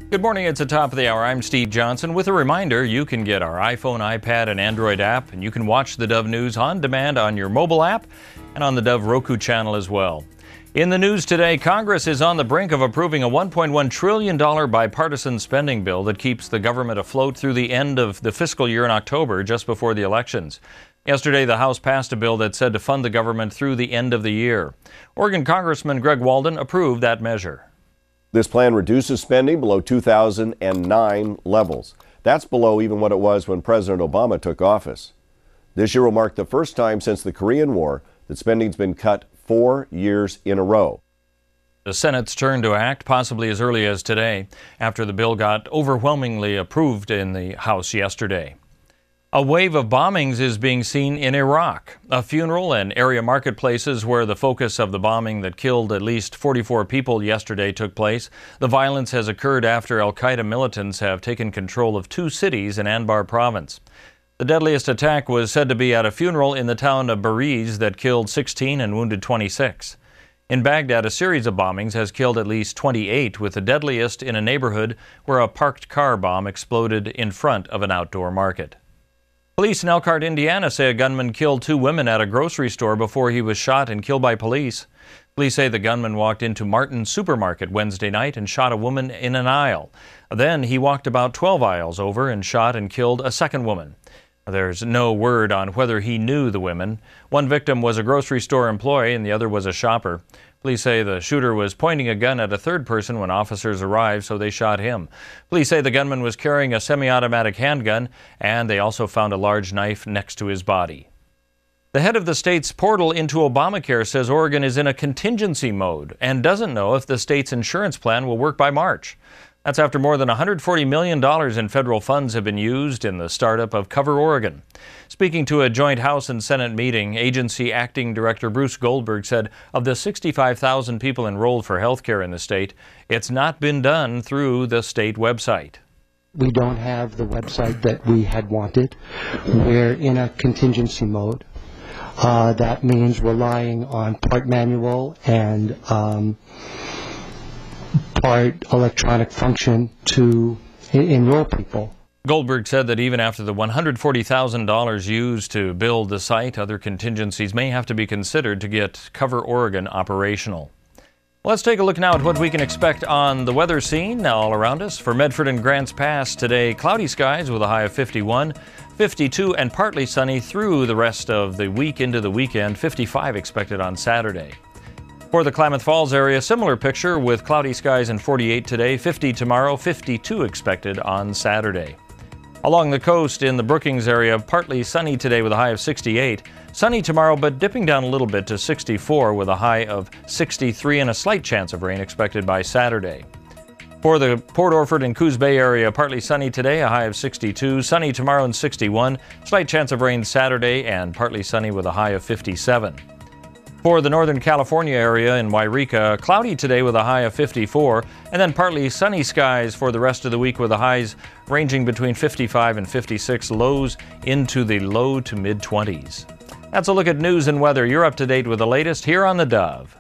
Good morning, it's the top of the hour. I'm Steve Johnson with a reminder you can get our iPhone, iPad, and Android app, and you can watch the Dove News on demand on your mobile app and on the Dove Roku channel as well. In the news today, Congress is on the brink of approving a $1.1 trillion bipartisan spending bill that keeps the government afloat through the end of the fiscal year in October, just before the elections. Yesterday, the House passed a bill that said to fund the government through the end of the year. Oregon Congressman Greg Walden approved that measure. This plan reduces spending below 2009 levels. That's below even what it was when President Obama took office. This year will mark the first time since the Korean War that spending's been cut 4 years in a row. The Senate's turn to act, possibly as early as today, after the bill got overwhelmingly approved in the House yesterday. A wave of bombings is being seen in Iraq. A funeral and area marketplaces where the focus of the bombing that killed at least 44 people yesterday took place. The violence has occurred after al-Qaeda militants have taken control of 2 cities in Anbar province. The deadliest attack was said to be at a funeral in the town of Bariz that killed 16 and wounded 26. In Baghdad, a series of bombings has killed at least 28, with the deadliest in a neighborhood where a parked car bomb exploded in front of an outdoor market. Police in Elkhart, Indiana say a gunman killed 2 women at a grocery store before he was shot and killed by police. Police say the gunman walked into Martin's supermarket Wednesday night and shot a woman in an aisle. Then he walked about 12 aisles over and shot and killed a second woman. There's no word on whether he knew the women. One victim was a grocery store employee and the other was a shopper. Police say the shooter was pointing a gun at a third person when officers arrived, so they shot him. Police say the gunman was carrying a semi-automatic handgun, and they also found a large knife next to his body. The head of the state's portal into Obamacare says Oregon is in a contingency mode and doesn't know if the state's insurance plan will work by March. That's after more than $140 million in federal funds have been used in the startup of Cover Oregon. Speaking to a joint House and Senate meeting, agency acting director Bruce Goldberg said of the 65,000 people enrolled for health care in the state, it's not been done through the state website. We don't have the website that we had wanted. We're in a contingency mode. That means relying on part manual and part electronic function to enroll people. Goldberg said that even after the $140,000 used to build the site, other contingencies may have to be considered to get Cover Oregon operational. Let's take a look now at what we can expect on the weather scene now all around us. For Medford and Grants Pass today, cloudy skies with a high of 51, 52 and partly sunny through the rest of the week into the weekend, 55 expected on Saturday. For the Klamath Falls area, similar picture with cloudy skies and 48 today, 50 tomorrow, 52 expected on Saturday. Along the coast in the Brookings area, partly sunny today with a high of 68. Sunny tomorrow, but dipping down a little bit to 64 with a high of 63 and a slight chance of rain expected by Saturday. For the Port Orford and Coos Bay area, partly sunny today, a high of 62. Sunny tomorrow and 61. Slight chance of rain Saturday and partly sunny with a high of 57. For the Northern California area in Wairika, cloudy today with a high of 54, and then partly sunny skies for the rest of the week with the highs ranging between 55 and 56, lows into the low to mid-20s. That's a look at news and weather. You're up to date with the latest here on the Dove.